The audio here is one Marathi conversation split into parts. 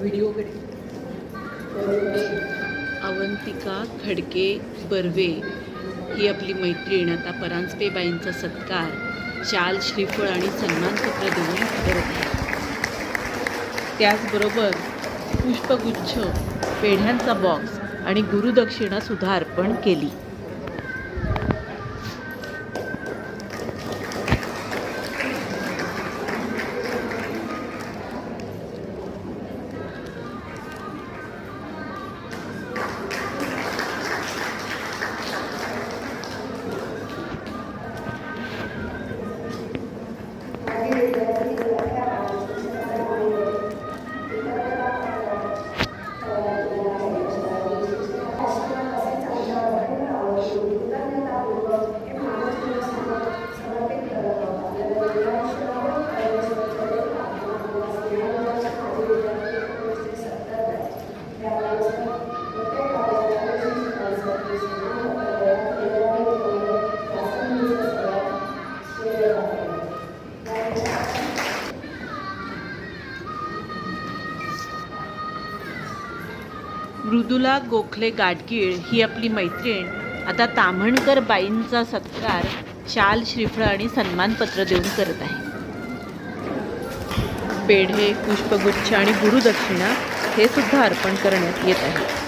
व्हिडिओकडे. अवंतिका खडके बर्वे ही आपली मैत्रीण आता परांजपेबाईंचा सत्कार शाल, श्रीफळ आणि सन्मानपत्र देऊन करत आहे. त्याचबरोबर पुष्पगुच्छ, पेढ्यांचा बॉक्स आणि गुरुदक्षिणा सुद्धा अर्पण केली. मृदुला गोखले गाडगीळ ही आपली मैत्रीण आता ताम्हणकर बाईंचा सत्कार शाल, श्रीफळ आणि सन्मानपत्र देऊन करत आहे. पेढे, पुष्पगुच्छ आणि गुरुदक्षिणा हे सुद्धा अर्पण करण्यात येत आहे.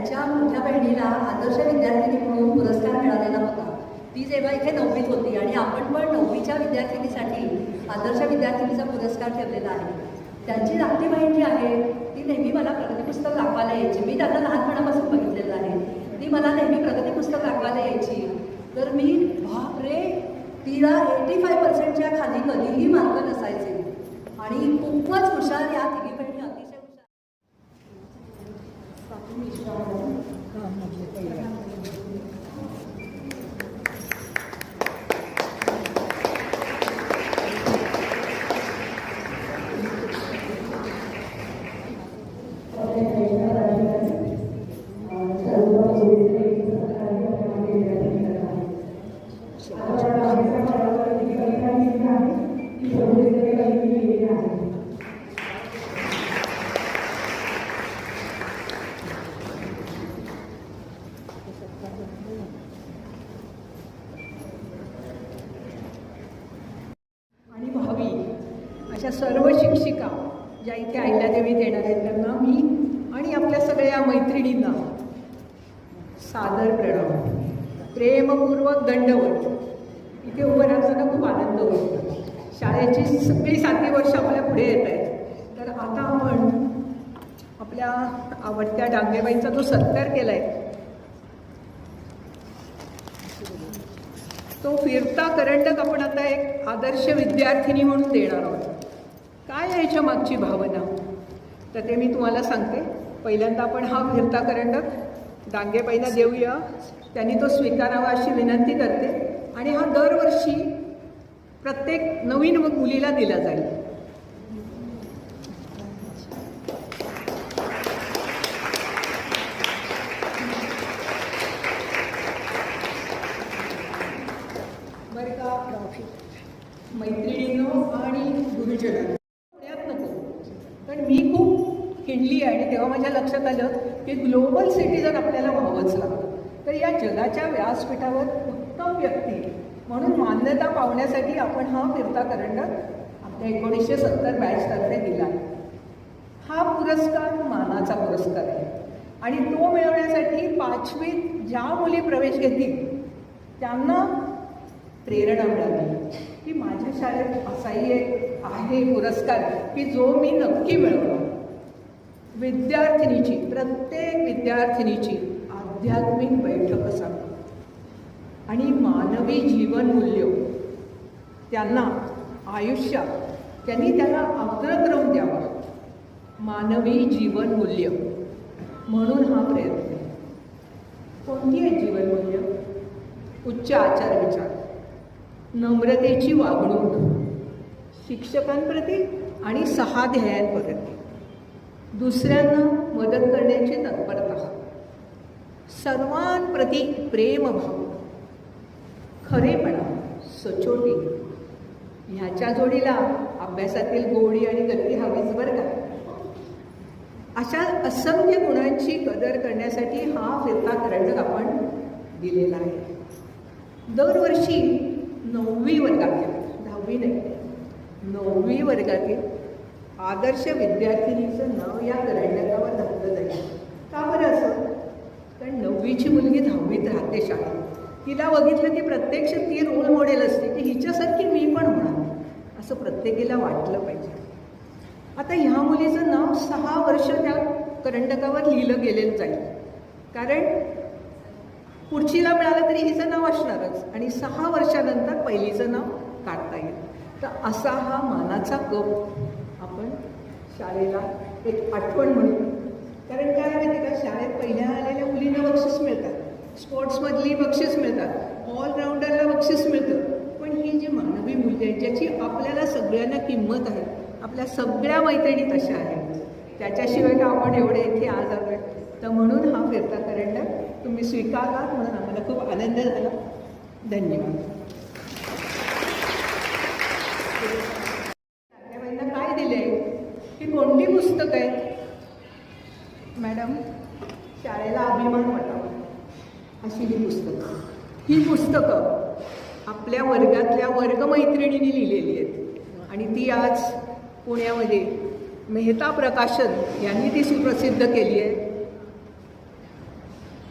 त्यांच्या मोठ्या बहिणीला आदर्श विद्यार्थिनी म्हणून पुरस्कार मिळालेला होता. ती जेव्हा इथे 9वीत होती आणि आपण पण 9वीच्या विद्यार्थिनीसाठी आदर्श विद्यार्थिनीचा पुरस्कार ठेवलेला आहे. त्यांची धाकटी बहीण जी आहे ती नेहमी मला प्रगती पुस्तक दाखवायला यायची. मी त्यांना लहानपणापासून बघितलेलं आहे. ती मला नेहमी प्रगती पुस्तक दाखवायला यायची. तर मी बापरे, तिला 85%च्या खाली कधीही मार्क नसायचे आणि खूपच हुशार या तिघी बहिणी, अतिशय हुशार. आणि भावी अशा सर्व शिक्षिका ज्या इथे अहिल्यादेवीत येणार आहेत त्यांना मी आणि आपल्या सगळ्या मैत्रिणींना सादर प्रणव, प्रेमपूर्वक दंडवत. इथे उभं राहताना खूप आनंद होतो. शाळेची सगळी 7 वर्ष आपल्या पुढे येत आहेत. तर आता आपण आपल्या आवडत्या डांगेबाईंचा जो सत्कार केला आहे तो फिरता करंडक आपण आता एक आदर्श विद्यार्थिनी म्हणून देणार आहोत. काय आहे याच्या मागची भावना, तर ते मी तुम्हाला सांगते. पहिल्यांदा आपण हा फिरता करंडक डांगेबाईंना देऊया, त्यांनी तो स्वीकारावा अशी विनंती करते. आणि हा दरवर्षी प्रत्येक नवीन मुलीला दिला जाईल. बरं का मैत्रिणींनो आणि गुरुजनांनो, पुण्यात नको, पण मी खूप हिंडली आहे आणि तेव्हा माझ्या लक्षात आलं की ग्लोबल सिटीजन आपल्याला व्हावंच लागतं. तर या जगाच्या व्यासपीठावर उत्तम व्यक्ती म्हणून मान्यता पावण्यासाठी आपण हा फिरता करंडक आपल्या 1970 बॅचतर्फे दिला आहे. हा पुरस्कार मानाचा पुरस्कार आहे आणि तो मिळवण्यासाठी 5वीत ज्या मुली प्रवेश घेतील त्यांना प्रेरणा मिळाली की माझ्या शाळेत असाही एक आहे पुरस्कार की जो मी नक्की मिळवला. विद्यार्थिनीची, प्रत्येक विद्यार्थिनीची आध्यात्मिक बैठक असावी आणि मानवी जीवनमूल्य त्यांना आयुष्यात त्यांनी त्याला अग्रक्रम द्यावा. मानवी जीवनमूल्य म्हणून हा प्रयत्न. कोणती आहे जीवनमूल्य? उच्च आचार विचार, नम्रतेची वागणूक, शिक्षकांप्रती आणि 6 ध्येयांप्रती, दुसऱ्यांना मदत करण्याची तत्परता, सर्वांप्रती प्रेमभाव, खरेपणा, सचोटी. ह्याच्या जोडीला अभ्यासातील गोडी आणि गती हवीच बरं का. अशा असंख्य गुणांची कदर करण्यासाठी हा फिरता करंडक आपण दिलेला आहे. दरवर्षी 9वी वर्गातील, 10वी नाही, 9वी वर्गातील आदर्श विद्यार्थिनीचं नाव या करंडकावर घातलं जाईल. का बरं असं? कारण 9वीची मुलगी 10वीत राहते शाळेत. तिला बघितलं की प्रत्यक्ष ती रोल मॉडेल असते की हिच्यासारखी मी पण होणार, असं प्रत्येकीला वाटलं पाहिजे. आता ह्या मुलीचं नाव 6 वर्ष त्या करंडकावर लिहिलं गेलेलं जाईल. कारण पुढचीला मिळालं तरी हिचं नाव असणारच आणि 6 वर्षानंतर पहिलीचं नाव काढता येईल. तर असा हा मानाचा कप आपण शाळेला एक आठवण म्हणून. कारण काय माहिती का, शाळेत पहिल्या आलेल्या मुलींना बक्षीस मिळतात, स्पोर्ट्समधली बक्षीस मिळतात, ऑलराऊंडरला बक्षीस मिळतं. पण ही जी मानवी मूल्य आहेत ज्याची आपल्याला सगळ्यांना किंमत आहे, आपल्या सगळ्या मैत्रिणी तशा आहेत, त्याच्याशिवाय का आपण एवढे इथे आज आलो. तर म्हणून हा फिरता करंडक तुम्ही स्वीकारलात म्हणून आम्हाला खूप आनंद झाला. धन्यवाद. डांगेबाईंना काय दिले की कोणती पुस्तक आहेत मॅडम? शाळेला अभिमान वाटावा अशी ही पुस्तकं. ही पुस्तकं आपल्या वर्गातल्या वर्गमैत्रिणींनी लिहिलेली आहेत आणि ती आज पुण्यामध्ये मेहता प्रकाशन यांनी ती सुप्रसिद्ध केली आहे.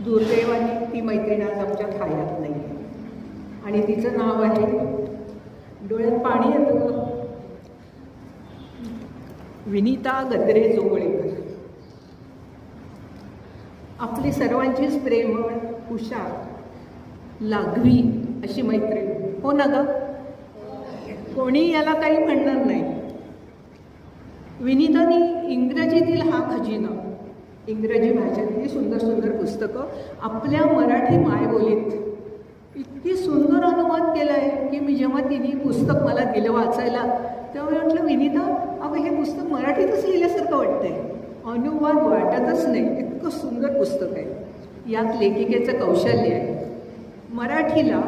दुर्दैवाने ती मैत्रीण आज आमच्या हयात नाही आणि तिचं नाव आहे, डोळ्यात पाणी येतं, विनीता गद्रे जोगळेकर. आपली सर्वांचीच प्रेमळ, हुशार, लाघवी अशी मैत्रीण. हो ना ग, कोणी याला काही म्हणणार नाही. विनीताने इंग्रजीतील हा खजिना, इंग्रजी भाषेतली सुंदर सुंदर पुस्तकं आपल्या मराठी मायबोलीत इतकी सुंदर अनुवाद केला आहे की मी जेव्हा तिने पुस्तक मला दिलं वाचायला तेव्हा मी म्हटलं, विनीता अगं हे पुस्तक मराठीतच लिहिल्यासारखं वाटतंय, अनुवाद वाटतच नाही, इतकं सुंदर पुस्तक आहे. यात लेखिकेचं कौशल्य आहे. मराठीला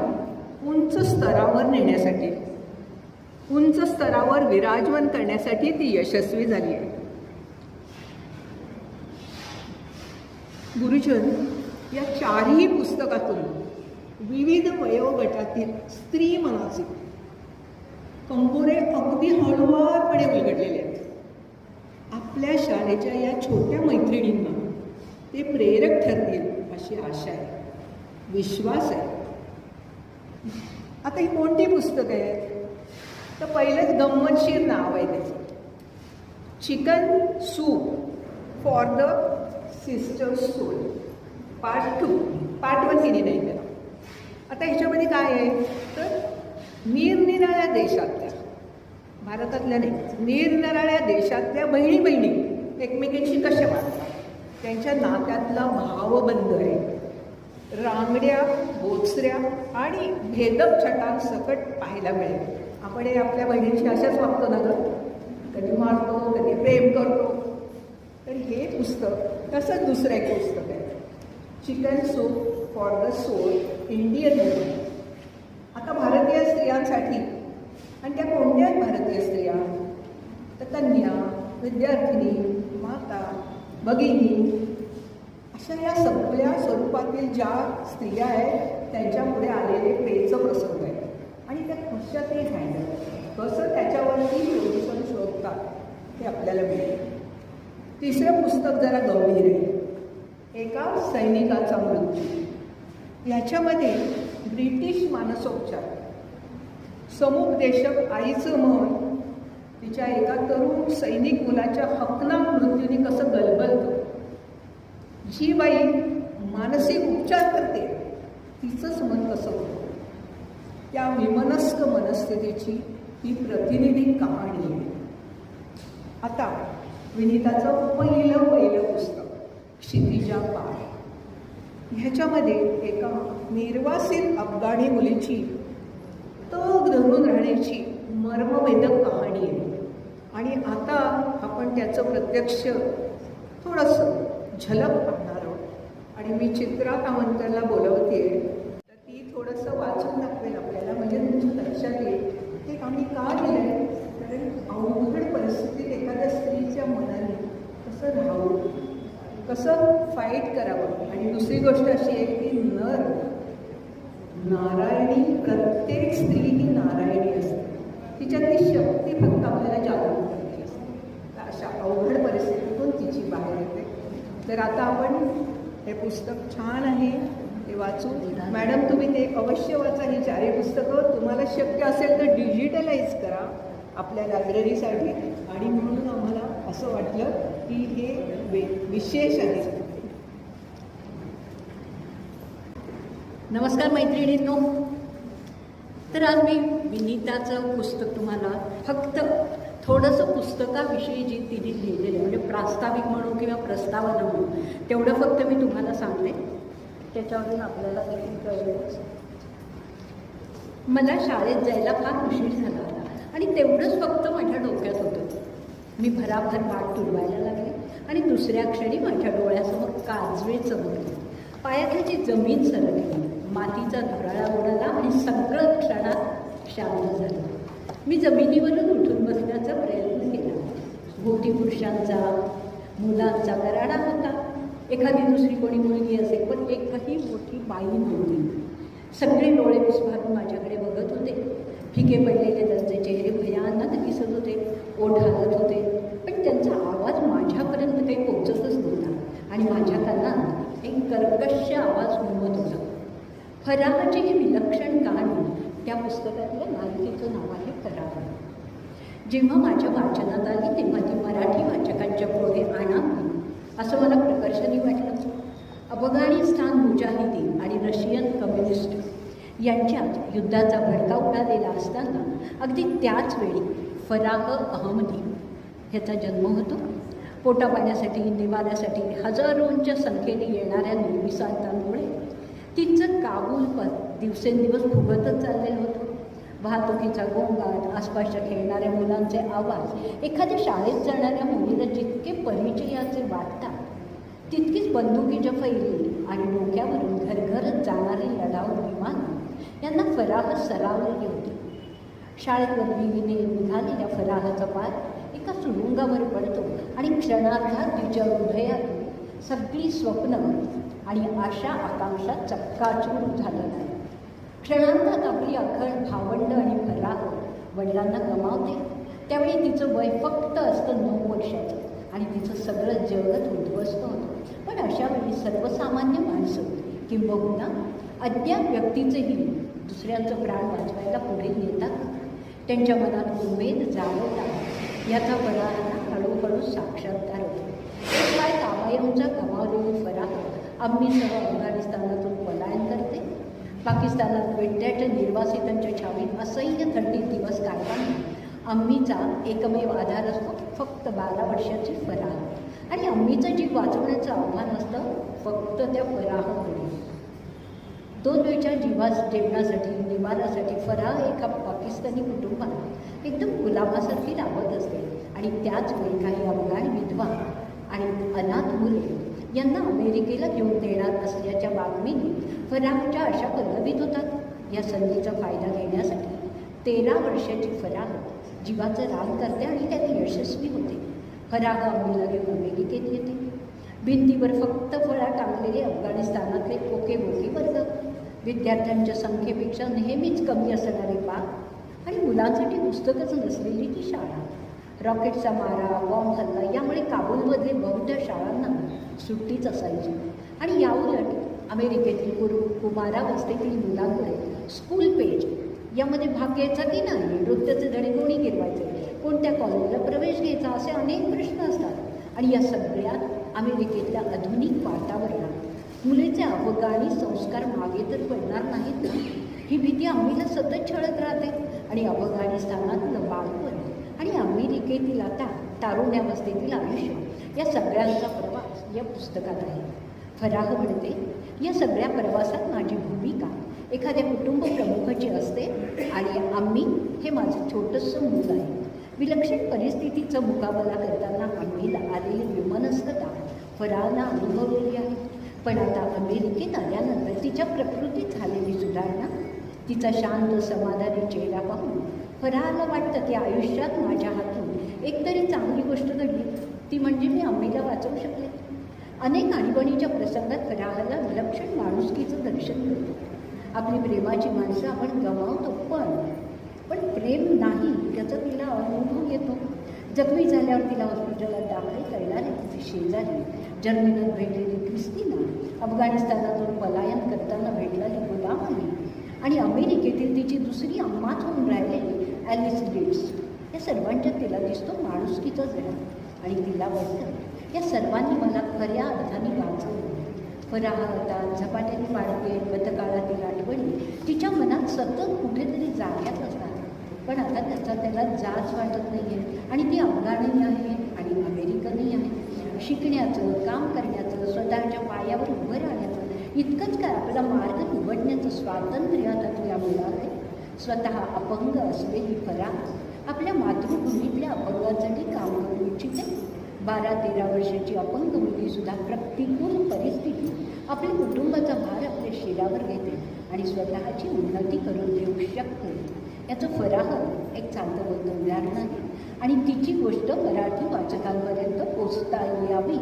उंच स्तरावर नेण्यासाठी, उंच स्तरावर विराजमान करण्यासाठी ती यशस्वी झाली आहे. गुरुजन या चारही पुस्तकातून विविध वयोगटातील स्त्री मनाचे कंगोरे अगदी हळुवारपणे उलगडलेले आहेत. आपल्या शाळेच्या या छोट्या मैत्रिणींना ते प्रेरक ठरतील अशी आशा आहे, विश्वास आहे. आता ही कोणती पुस्तकं आहेत? तर पहिलंच गंमतशीर नाव आहे त्याचं, chicken soup for the sister's soul, part 2. Part 1 तिने नाही केला. आता ह्याच्यामध्ये काय आहे तर निरनिराळ्या देशातल्या, भारतातल्या नाही, निरनिराळ्या देशातल्या बहिणी बहिणी एकमेकींशी कशा वागतात, त्यांच्या नात्यातला भावबंध आहे. रांगड्या, बोचऱ्या आणि भेदक छटांसकट पाहायला मिळेल. आपण हे आपल्या बहिणींशी अशाच वागतो ना गं, कधी मारतो, कधी प्रेम करतो. तर हे पुस्तक तसंच दुसरं एक पुस्तक आहे, chicken soup for the soul, Indian woman. आता भारतीय स्त्रियांसाठी, आणि त्या कोणत्या भारतीय स्त्रिया तर कन्या, विद्यार्थिनी, माता, भगिनी अशा या सगळ्या स्वरूपातील ज्या स्त्रिया आहेत त्यांच्यापुढे आलेले पेचं प्रसंग आहे आणि त्या कशा ते हँडल, कसं त्याच्यावरती सोल्युशन शोधतात हे आपल्याला मिळेल. तिसरं पुस्तक जरा गंभीर आहे, एका सैनिकाचा मृत्यू. ह्याच्यामध्ये ब्रिटिश मानसोपचार, समुपदेशक आईचं मन तिच्या एका तरुण सैनिक मुलाच्या हकनाक मृत्यूने कसं गलबलतं. जी बाई मानसिक उपचार करते तिचंच मन कसं होतं. त्या विमनस्क मनस्थितीची ही प्रतिनिधी कहाणी आहे. आता विनीताचं पहिलं पुस्तक, क्षितिजा पार. ह्याच्यामध्ये एका निर्वासित अफगाणी मुलीची तग धरून राहण्याची मर्मवेदक कहाणी आहे. आणि आता आपण त्याचं प्रत्यक्ष थोडंसं झलक पाहणार आहोत आणि मी चित्रा कामंतरला बोलवते तर ती थोडंसं वाचून दाखवेल आपल्याला, म्हणजे तुमच्या लक्षात येईल हे आम्ही का दिलं आहे. कारण अवघड परिस्थितीत एखाद्या स्त्रीच्या मनाने कसं राहावं, कसं फाईट करावं. आणि दुसरी गोष्ट अशी आहे की नारायणी, प्रत्येक स्त्री ही नारायणी असते, तिच्यातली शक्ती फक्त आपल्याला जागरूक करायची असते. तर अशा अवघड परिस्थितीतून तिची बाहेर येते. तर आता आपण हे पुस्तक छान आहे ते वाचू. मॅडम तुम्ही ते अवश्य वाचा. ही चारही पुस्तकं तुम्हाला शक्य असेल तर डिजिटलाइज करा आपल्या लायब्ररीसाठी. आणि म्हणून आम्हाला असं वाटलं की हे विशेष आहे. नमस्कार मैत्रिणींनो. तर आज मी विनीताचं पुस्तक तुम्हाला फक्त थोडंसं पुस्तकाविषयी जी तिने लिहिलेलं आहे, म्हणजे प्रास्ताविक म्हणू किंवा प्रस्तावना म्हणू, तेवढं फक्त मी तुम्हाला सांगते. त्याच्यावरून आपल्याला देखील कळेल. मला शाळेत जायला फार उशीर झाला होता आणि तेवढंच फक्त माझ्या डोक्यात होतं. मी भराभर पाठ तुडवायला लागले आणि दुसऱ्या क्षणी माझ्या डोळ्यासमोर काजवे चमकले, पायाखालची जमीन सरकली, मातीचा धुराळा उडाला आणि सगळं क्षणात शांत झालं. मी जमिनीवरून उठून बसण्याचा प्रयत्न केला. भोवती पुरुषांचा, मुलांचा गराडा होता. एखादी दुसरी कोणी मुलगी असेल, पण एकही मोठी बाई नव्हती. सगळे डोळे विस्फारून माझ्याकडे बघत होते. फिके पडलेले त्यांचे चेहरे भयानक दिसत होते, ओठ हालत होते, पण त्यांचा आवाज माझ्यापर्यंत काही पोचतच नव्हता. आणि माझ्या कानात एक कर्कश आवाज घुमत होता. फराहची ही विलक्षण कहाणी त्या पुस्तकातल्या मालिकेचं नाव आहे फराह. जेव्हा माझ्या वाचनात आली तेव्हा ती मराठी वाचकांच्या पुढे आणावी असं मला प्रकर्षाने वाटलं. अफगाणिस्तान मुजाहिदीन आणि रशियन कम्युनिस्ट यांच्यात युद्धाचा भडका उडालेला असताना अगदी त्याच वेळी फराह अहमदी ह्याचा जन्म होतो. पोटापाण्यासाठी निवाऱ्यासाठी हजारोंच्या संख्येने येणाऱ्या निर्विसांतांमुळे तिचं काबूल दिवसेंदिवस फुगतच चाललेलं होतं. वाहतुकीचा गोंगाट, आसपासच्या खेळणाऱ्या मुलांचे आवाज एखाद्या शाळेत जाणाऱ्या मुलीला जितके परिचयाचे वाटतात तितकीच बंदुकीच्या फैली आणि डोक्यावरून घरघरच जाणारी लढाऊ विमानं यांना फराह सरावलेली होती. शाळेत वर्गीने निघालेल्या फराहचा पाय एका सुरुंगावर पडतो आणि क्षणार्धात तिच्या हृदयातून सगळी स्वप्न आणि आशा आकांक्षा चक्काचूर झालेल्या. क्षणार्धात आपली अखंड भावंड आणि फराह वडिलांना गमावते. त्यावेळी तिचं वय फक्त असतं 9 वर्षाचं आणि तिचं सगळं जगत उद्ध्वस्त होतं. पण अशा वेळी सर्वसामान्य माणसं किंबहुना अज्ञात व्यक्तीचेही दुसऱ्यांचं प्राण वाचवायला पुढे येतात. त्यांच्या मनात उमेद जागवतात. याचा फराहांना हळूहळू साक्षात्कार होतो. एक काय काबायमचा गमावलेली फराह अम्मीसह अफगाणिस्तानातून पलायन करते. पाकिस्तानात वेट्याच्या निर्वासितांच्या छावणीत असह्य थंडीत दिवस काढताना अम्मीचा एकमेव आधार असतो फक्त 12 वर्षाची फराह. आणि अम्मीचं जीव वाचवण्याचं आव्हान असतं फक्त त्या फराहपुढे. 2 वेळच्या जेवणासाठी निवारासाठी फराह एका पाकिस्तानी कुटुंबात एकदम गुलामासारखी राबत असते. आणि त्याच वेळी काही अफगाण विधवा आणि अनाथ मुले यांना अमेरिकेला घेऊन देणार असल्याच्या बातमीने फराहच्या आशा पल्लवित होतात. या संधीचा फायदा घेण्यासाठी 13 वर्षाची फराह जीवाचं रान करते आणि त्याने यशस्वी होते. फराह अम्मीला घेऊन अमेरिकेत येते. भिंतीवर फक्त फळा टांगलेले अफगाणिस्तानातले ओके-बोके वर्ग, विद्यार्थ्यांच्या संख्येपेक्षा नेहमीच कमी असणारे बाग आणि मुलांसाठी पुस्तकच नसलेली ती शाळा. रॉकेटचा मारा, बॉम्ब हल्ला यामुळे काबूलमधले बहुधा शाळांना सुट्टीच असायची. आणि याउलट अमेरिकेतील कुमारावस्थेतील मुलांकडे स्कूल पेज यामध्ये भाग घ्यायचा की नाही, नृत्याचे धडे कोणी गिरवायचे, कोणत्या कॉलेजला प्रवेश घ्यायचा, असे अनेक प्रश्न असतात. आणि या सगळ्यात अमेरिकेतल्या आधुनिक वातावरणात मुलीचे अफगाणी संस्कार मागे तर पडणार नाहीत ना, ही भीती अम्मीला सतत छळत राहते. आणि अफगाणिस्तानातलं बालपण आणि अमेरिकेतील आता तारुण्यावस्थेतील आयुष्य या सगळ्यांचा प्रवास या पुस्तकात आहे. फराह म्हणते, या सगळ्या प्रवासात माझी भूमिका एखाद्या कुटुंब प्रमुखाची असते आणि आम्ही हे माझं छोटंसं मूल आहे. विलक्षण परिस्थितीचा मुकाबला करताना आम्हीला आलेली विमनस्कता फराहला अनुभवलेली आहे. पण आता अमेरिकेत आल्यानंतर तिच्या प्रकृतीत झालेली सुधारणा, तिचा शांत समाधानी चेहरा पाहून फराहला वाटतं की आयुष्यात माझ्या हातून एकतरी चांगली गोष्ट घडली, ती म्हणजे मी अम्मीला वाचवू शकले. अनेक आणीबाणीच्या प्रसंगात फराहला विलक्षण माणुसकीचं दर्शन मिळतं. आपली प्रेमाची माणसं आपण गमावतो, पण प्रेम नाही त्याचा तिला अनुभव येतो. जखमी झाल्यावर तिला हॉस्पिटलात दाखल करणारे तिचे शेजारी, जर्मनीत भेटलेली क्रिस्टिना, अफगाणिस्तानातून पलायन करताना भेटलेली गुलाम अली आणि अमेरिकेतील तिची दुसरी अम्माच होऊन राहिलेली ॲलिस लीड्स, या सर्वांच्यात तिला दिसतो माणुसकीचा जरा. आणि तिला वाटतं या सर्वांनी मला खऱ्या अर्थाने वाचवलं. फराह आता झपाट्याने वाढते. गतकाळातील आठवणी तिच्या मनात सतत कुठेतरी जाग्यात असतात. पण आता त्याला जाच वाटत नाही आहे. आणि ती अफगाणी आहे आणि अमेरिकनही आहे. शिकण्याचं, काम करण्याचं, स्वतःच्या पायावर उभं राहण्याचं इतकंच काय आपला मार्ग निवडण्याचं स्वातंत्र्य आता तिला मिळालं. स्वतः अपंग असलेली फराह आपल्या मातृभूमीतल्या अपंगांसाठी काम करू इच्छिते. 12-13 वर्षाची अपंग मुलीसुद्धा प्रतिकूल परिस्थिती आपल्या कुटुंबाचा भार आपल्या शिरावर घेते आणि स्वतःची उन्नती करून देऊ शकते. याचं फराह एक चांगलं बोलतं उदाहरण आहे. आणि तिची गोष्ट मराठी वाचकांपर्यंत पोचता यावी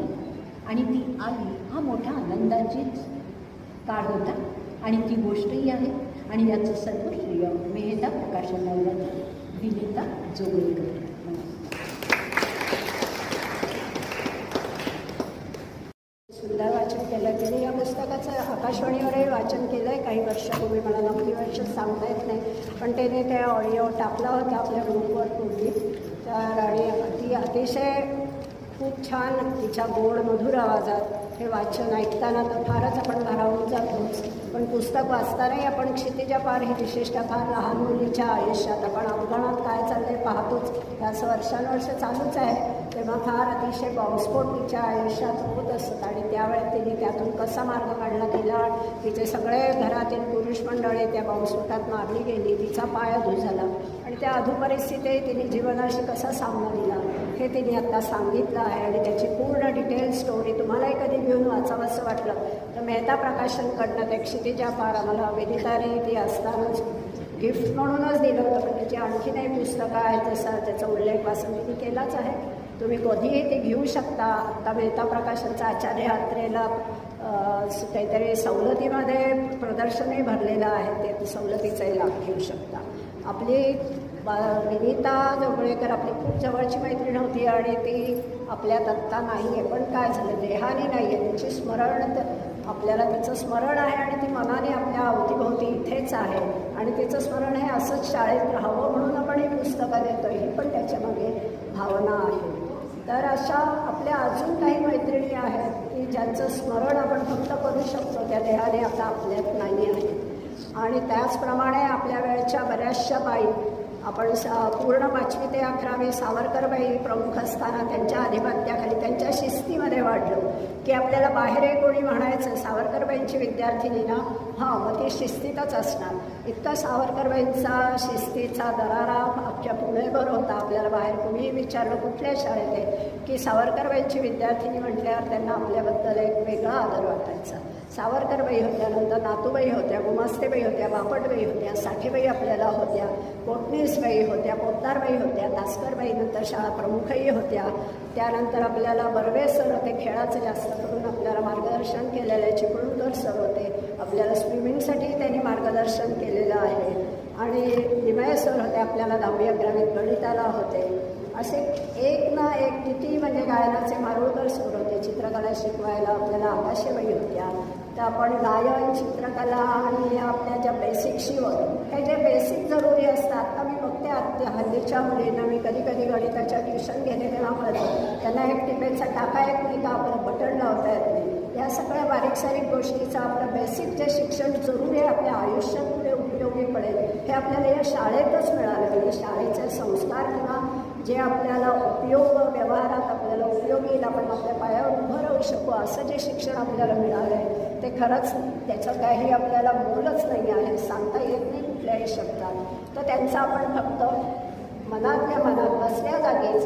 आणि ती आली हा मोठा आनंदाचीच काळ होता. आणि ती गोष्टही आहे. आणि याचं सर्व श्रेय मेहता प्रकाशनाला विनिता जोगळेकर. सुंदर वाचन केलं. तिने या पुस्तकाचं आकाशवाणीवरही वाचन केलं आहे काही वर्षापूर्वी, मला नक्की वर्ष सांगता येत नाही, पण त्याने ते ऑडिओ टाकला होता आपल्या ग्रुपवर पूर्वी. तर आणि ती अतिशय खूप छान तिच्या गोड मधुर आवाजात हे वाचन ऐकताना तर फारच आपण भारावून जातोच, पण पुस्तक वाचतानाही आपण क्षितिजा पार ही विशेषतः फार लहान मुलीच्या आयुष्यात आपण अवघणात काय चाललंय पाहतोच. हे असं वर्षानुवर्ष चालूच आहे, तेव्हा फार अतिशय बॉम्बस्फोट तिच्या आयुष्यात होत असतात आणि त्यावेळेस तिने त्यातून कसा मार्ग काढला गेला, तिचे सगळे घरातील पुरुष मंडळी त्या बॉम्बस्फोटात मारली गेली, तिचा पाय अधू झाला आणि त्या अधू परिस्थितीत तिने जीवनाशी कसा सामना दिला हे तिने आत्ता सांगितलं आहे. आणि त्याची पूर्ण डिटेल स्टोरी तुम्हालाही कधी घेऊन वाचावं असं वाटलं तर मेहता प्रकाशनकडनं ते क्षितिजा पार आम्हाला विदिताने ती असतानाच गिफ्ट म्हणूनच दिलं होतं, पण त्याची आणखीन एक पुस्तकं आहेत जसा त्याचा उल्लेख वासंतीने केलाच आहे. तुम्ही कधीही ते घेऊ शकता. आत्ता मेहता प्रकाशनचं आचार्य यात्रेला काहीतरी सवलतीमध्ये प्रदर्शनही भरलेलं आहे, ते सवलतीचाही लाभ घेऊ शकता. आपली विनिता जोगळेकर आपली खूप जवळची मैत्रीण होती आणि ती आपल्यात आत्ता नाही आहे, पण काय झालं देहाने नाही आहे, तिची स्मरण आपल्याला तिचं स्मरण आहे आणि ती मनाने आपल्या अवतीभोवती इथेच आहे आणि तिचं स्मरण हे असंच शाळेत राहावं म्हणून आपण ही पुस्तकं देतो, ही पण त्याच्यामागे भावना आहे. तर अशा आपल्या अजून काही मैत्रिणी आहेत की ज्यांचं स्मरण आपण फक्त करू शकतो, त्या देहाने आता आपल्यात नाही आहे. आणि त्याचप्रमाणे आपल्या वेळच्या बऱ्याचशा बाई आपण पूर्ण 5वी ते 11वी सावरकरबाई प्रमुख असताना त्यांच्या अधिपत्याखाली त्यांच्या शिस्तीमध्ये वाढलो की आपल्याला बाहेर कोणी म्हणायचं सावरकरबाईंची विद्यार्थिनी ना, हां मग ती शिस्तीतच असणार. इतका सावरकरबाईंचा शिस्तीचा दरारा अख्ख्या पुणेभर होता. आपल्याला बाहेर कुणीही विचारलं कुठल्या शाळेत आहे की सावरकरबाईंची विद्यार्थिनी म्हटल्यावर त्यांना आपल्याबद्दल एक वेगळा आदर वाटायचा. सावरकरबाई होत्या, नंतर नातूबाई होत्या, गुमास्तेबाई होत्या, बापटबाई होत्या, साठेबाई आपल्याला होत्या, कोटणीसबाई होत्या, पोतदारबाई होत्या, तासकरबाई नंतर शाळा प्रमुखही होत्या. त्यानंतर आपल्याला बर्वे सर होते, खेळाचं जास्त करून आपल्याला मार्गदर्शन केलेलं आहे. चिपळूणकर सर होते, आपल्याला स्विमिंगसाठी त्यांनी मार्गदर्शन केलेलं आहे. आणि निमय सर होते, आपल्याला 10वी 11वीत गणिताला होते. असे एक ना एक किती म्हणजे गायनाचे मारुळकर सर होते, चित्रकला शिकवायला आपल्याला आकाशेबाई होत्या. तर आपण गायन, चित्रकला आणि आपल्या ज्या बेसिक शिवण हे जे बेसिक जरुरी असतात. आता मी बघते हल्लीच्या मुलींना मी कधी कधी गणिताच्या ट्युशन घेते तेव्हा कळतं त्यांना एक टिपेचा टाका येत नाही का, आपलं बटन लावता येत नाही. या सगळ्या बारीक सारीक गोष्टीचा आपलं बेसिक जे शिक्षण जरुरी आहे आपल्या आयुष्यात पुढे उपयोगी पडेल हे आपल्याला या शाळेतच मिळालं. म्हणजे शाळेचे संस्कार किंवा जे आपल्याला उपयोग व्यवहारात आपल्याला उपयोगी येईल, आपण आपल्या पायावर उभं राहू शकू असं जे शिक्षण आपल्याला मिळालं आहे ते खरंच त्याचं काही आपल्याला मोलच नाही आहे, सांगता येत नाही कुठल्याही शब्दात. तर त्यांचं आपण फक्त मनातल्या मनात बसल्या जागीच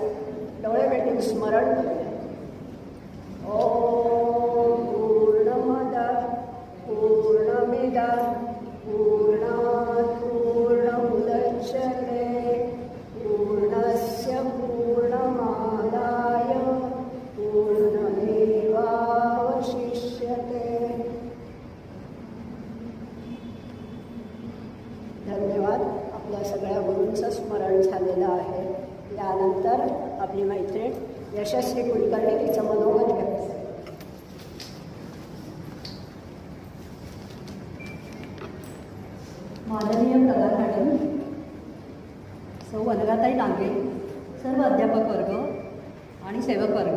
डोळे मिटून स्मरण करूया. ओम पूर्णमद पूर्णमिदं पूर्णात् पूर्णमुदच्यते पूर्णस्य पूर्णमादाय पूर्णमेवावशिष्यते. धन्यवाद. आपल्या सगळ्या गुरूंचं स्मरण झालेलं आहे. यानंतर आपली मैत्रीण यशस्वी कुलकर्णी तिचं मनोगत व्यक्त. माननीय प्रधान सौ वनराताई डांगे, सर्व अध्यापक वर्ग आणि सेवक वर्ग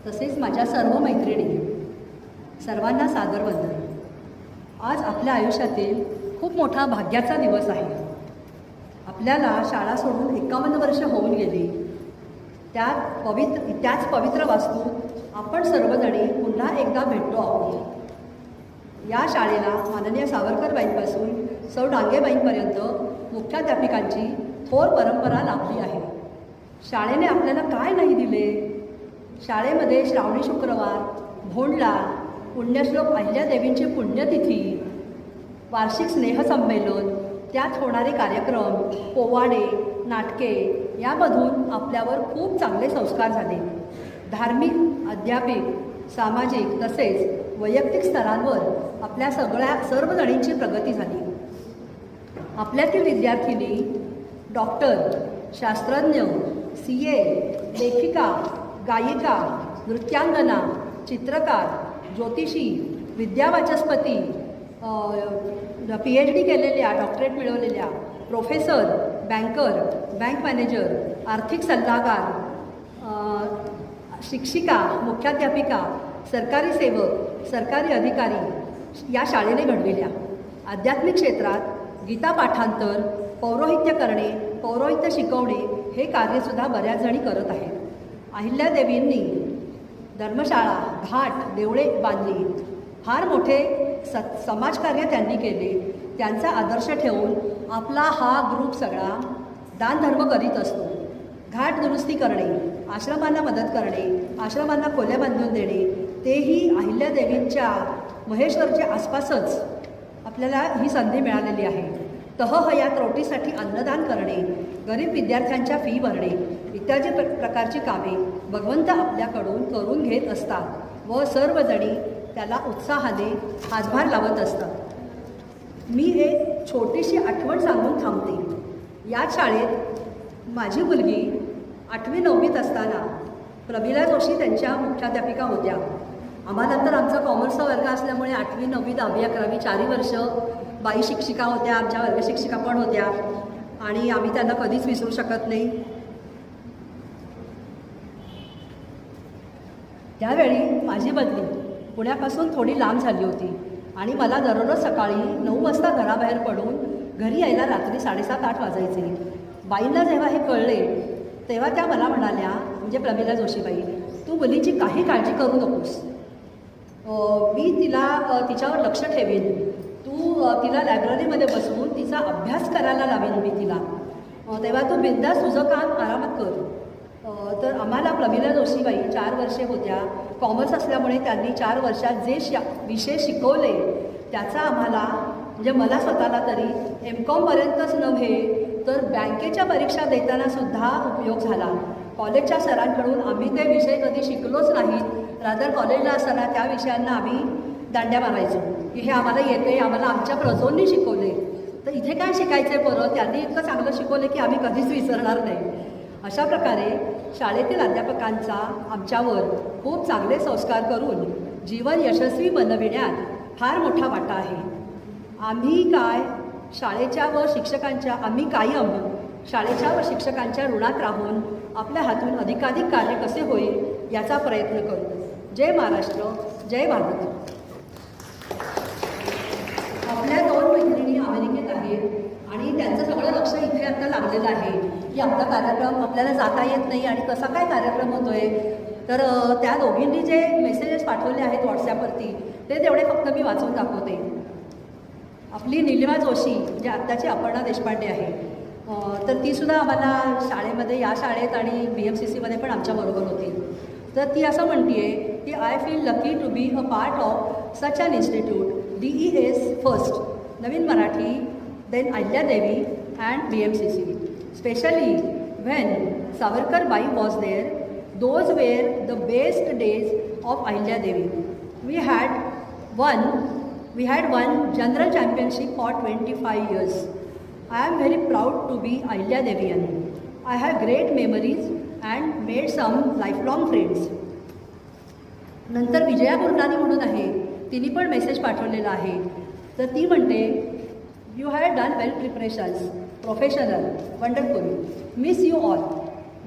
तसेच माझ्या सर्व मैत्रिणी, सर्वांना सादर वंदन. आज आपल्या आयुष्यातील खूप मोठा भाग्याचा दिवस आहे. आपल्याला शाळा सोडून 51 वर्ष होऊन गेली. त्याच पवित्र वास्तूत आपण सर्वजणी पुन्हा एकदा भेटतो आहोत. या शाळेला माननीय सावरकरबाईंपासून सौ डांगेबाईंपर्यंत मुख्याध्यापिकांची थोर परंपरा लाभली आहे. शाळेने आपल्याला काय नाही दिले? शाळेमध्ये श्रावणी शुक्रवार, भोंडला, पुण्यश्लोक अहिल्यादेवींची पुण्यतिथी, वार्षिक स्नेहसंमेलन, त्यात होणारे कार्यक्रम, पोवाडे, नाटके यामधून आपल्यावर खूप चांगले संस्कार झाले. धार्मिक, अध्यात्मिक, सामाजिक तसेच वैयक्तिक स्तरांवर आपल्या सर्वजणींची प्रगती झाली. आपल्यातील विद्यार्थिनी डॉक्टर, शास्त्रज्ञ, CA, लेखिका, गायिका, नृत्यांगना, चित्रकार, ज्योतिषी, विद्यावाचस्पती, PhD केलेल्या, डॉक्टरेट मिळवलेल्या, प्रोफेसर, बँकर, बँक मॅनेजर, आर्थिक सल्लागार, शिक्षिका, मुख्याध्यापिका, सरकारी सेवक, सरकारी अधिकारी या शाळेने घडविल्या. आध्यात्मिक क्षेत्रात गीता पाठांतर, पौरोहित्य करणे, पौरोहित्य शिकवणे हे कार्यसुद्धा बऱ्याच जणी करत आहेत. अहिल्यादेवींनी धर्मशाळा, घाट, देवळे बांधली. फार मोठे समाजकार्य त्यांनी केले. त्यांचा आदर्श ठेवून आपला हा ग्रुप सगळा दानधर्म करीत असतो. घाट दुरुस्ती करणे, आश्रमांना मदत करणे, आश्रमांना खोल्या बांधून देणे, तेही अहिल्यादेवींच्या महेश्वरच्या आसपासच आपल्याला ही संधी मिळालेली आहे. तहहयात रोटीसाठी अन्नदान करणे, गरीब विद्यार्थ्यांच्या फी भरणे इत्यादी प्रकारची कामे भगवंत आपल्याकडून करून घेत असतात व सर्वजणी त्याला उत्साहाने हातभार लावत असतात. मी एक छोटीशी आठवण सांगून थांबते. या शाळेत माझी मुलगी 8वी 9वीत असताना प्रमिला जोशी त्यांच्या मुख्याध्यापिका होत्या. आम्हाला तर आमचा कॉमर्सचा वर्ग असल्यामुळे 8वी 9वी 10वी 11वी 4 वर्ष बाई शिक्षिका होत्या, आमच्या वर्ग शिक्षिका पण होत्या आणि आम्ही त्यांना कधीच विसरू शकत नाही. त्यावेळी माझी बदली पुण्यापासून थोडी लांब झाली होती आणि मला दररोज सकाळी 9 वाजता घराबाहेर पडून घरी यायला रात्री 7:30-8 वाजायचे. बाईंना जेव्हा हे कळले तेव्हा त्या मला म्हणाल्या, म्हणजे प्रमिला जोशीबाई, तू मुलीची काही काळजी करू नकोस, मी तिच्यावर लक्ष ठेवीन, तू तिला लायब्ररीमध्ये बसवून तिचा अभ्यास करायला लावीन मी तिला, तेव्हा तू बिनधास्त तुझं काम आरामात कर. तर आम्हाला प्रमिला जोशीबाई 4 वर्षे होत्या. कॉमर्स असल्यामुळे त्यांनी 4 वर्षात जे विषय शिकवले त्याचा आम्हाला, म्हणजे मला स्वतःला तरी MCOMपर्यंतच नव्हे तर बँकेच्या परीक्षा देतानासुद्धा उपयोग झाला. कॉलेजच्या सरांकडून आम्ही ते विषय कधी शिकलोच नाहीत. रादर कॉलेजला असताना त्या विषयांना आम्ही दांड्या मारायचो की हे आम्हाला येते, आम्हाला आमच्या प्रजोंनी शिकवले, तर इथे काय शिकायचे परत, त्यांनी इतकं चांगलं शिकवले की आम्ही कधीच विसरणार नाही. अशा प्रकारे शाळेतील अध्यापकांचा आमच्यावर खूप चांगले संस्कार करून जीवन यशस्वी बनविण्यात फार मोठा वाटा आहे. आम्ही शाळेच्या व शिक्षकांच्या शाळेच्या व शिक्षकांच्या ऋणात राहून आपल्या हातून अधिकाधिक कार्य कसे होईल याचा प्रयत्न करू. जय महाराष्ट्र, जय भारत. आपल्या 2 मैत्रिणी अमेरिकेत आहेत आणि त्यांचं सगळं लक्ष इथे आता लागलेलं आहे की आपला कार्यक्रम आपल्याला जाता येत नाही आणि कसा काय कार्यक्रम होतो आहे. तर त्या दोघींनी जे मेसेजेस पाठवले आहेत व्हॉट्सॲपवरती ते तेवढे फक्त मी वाचून दाखवते. आपली नीलिमा जोशी, म्हणजे आत्ताची अपर्णा देशपांडे आहे, तर तीसुद्धा आम्हाला शाळेमध्ये, या शाळेत आणि BMCCमध्ये पण आमच्याबरोबर होती. तर ती असं म्हणते आहे की I feel lucky to be a part of such an institute, DES first, नवीन मराठी, then Ahilyadevi and BMCC. Especially when Savarkar Bai was there, those were the best days of Ahilya Devi. We had won general championship for 25 years. I am very proud to be Ahilya Devian. I have great memories and made some lifelong friends. नंतर विजया गुरनानी म्हणून आहे, तिने पण मेसेज पाठवलेला आहे. तर ती म्हणते, you have done well preparations, professional, wonderful, miss you all.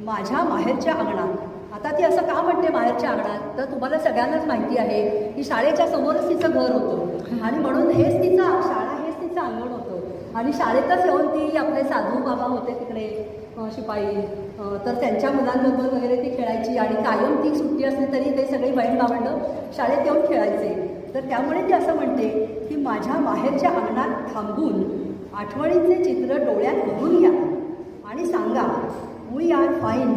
माझ्या माहेरच्या अंगणात, आता ती असं का म्हणते माहेरच्या अंगणात, तर तुम्हाला सगळ्यांनाच माहिती आहे की शाळेच्या समोरच तिचं घर होतं आणि म्हणून हेच तिचं अंगण होतं आणि शाळेतच येऊन ती आपले साधू बाबा होते तिकडे शिपाई, तर त्यांच्या मुलांबरोबर वगैरे ती खेळायची आणि कायम ती सुट्टी असली तरी ते सगळी बहीण भावंडं शाळेत येऊन खेळायचे. तर त्यामुळे ती असं म्हणते की माझ्या माहेरच्या अंगणात थांबून आठवणींचे चित्र डोळ्यात बघून घ्या आणि सांगा, we are fine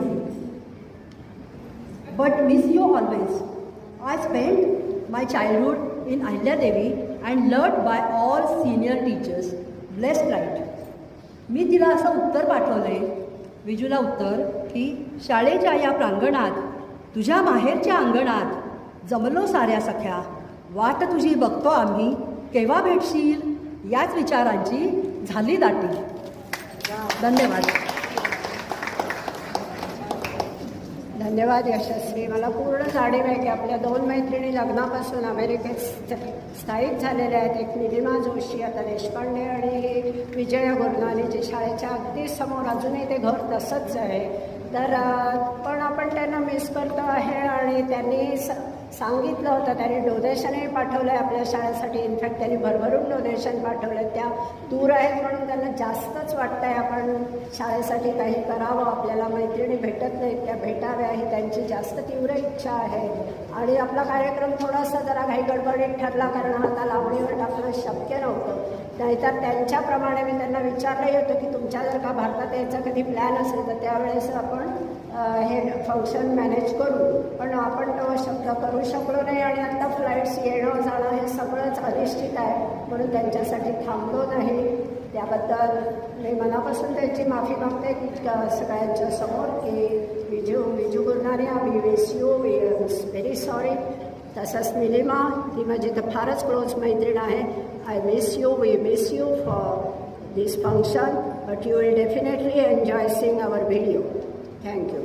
but miss you always. I spend my childhood in Ahilyadevi and learned by all senior teachers. Blessed right. मी तिला असं उत्तर पाठवलं आहे, विजूला उत्तर, की शाळेच्या या प्रांगणात, तुझ्या माहेरच्या अंगणात जमलो साऱ्या सख्या, वाट तुझी बघतो आम्ही, केव्हा भेटशील, याच विचारांची झाली दाटी. धन्यवाद. धन्यवाद यशस्वी. मला पूर्ण जाणीव आहे की आपल्या 2 मैत्रिणी लग्नापासून अमेरिकेत स्थायिक झालेल्या आहेत. एक निलिमा जोशी आता देशपांडे आणि विजया गुरनानी जी शाळेच्या अगदी समोर अजूनही ते घर तसंच आहे. तर पण आपण त्यांना मिस करतो आहे आणि त्यांनी सांगितलं होतं, त्यांनी डोनेशनही पाठवलं आहे आपल्या शाळेसाठी. इनफॅक्ट त्यांनी भरभरून डोनेशन पाठवलं आहे. त्या दूर आहेत म्हणून त्यांना जास्तच वाटतं आहे आपण शाळेसाठी काही करावं, आपल्याला मैत्रिणी भेटत नाहीत, त्या भेटाव्या ही त्यांची जास्त तीव्र इच्छा आहे. आणि आपला कार्यक्रम थोडासा जरा काही गडबडीत ठरला कारण आता लावणीवर टाकणं शक्य नव्हतं. नाहीतर त्यांच्याप्रमाणे मी त्यांना विचारलंही होतं की तुमच्या जर का भारतात यायचा कधी प्लॅन असेल तर त्यावेळेस आपण हे फंक्शन मॅनेज करू. पण आपण तो शब्द करू शकलो नाही आणि आत्ता फ्लाईट्स येणं जाणं हे सगळंच अनिश्चित आहे म्हणून त्यांच्यासाठी थांबलो नाही. त्याबद्दल मी मनापासून त्यांची माफी मागते की सगळ्यांच्या समोर की विजू गुरनानी आम्ही miss you, we very sorry. तसंच निलिमा ती माझी तर फारच क्लोज मैत्रीण आहे. I miss you, we miss you for this function, but you will definitely enjoy seeing our video. Thank you.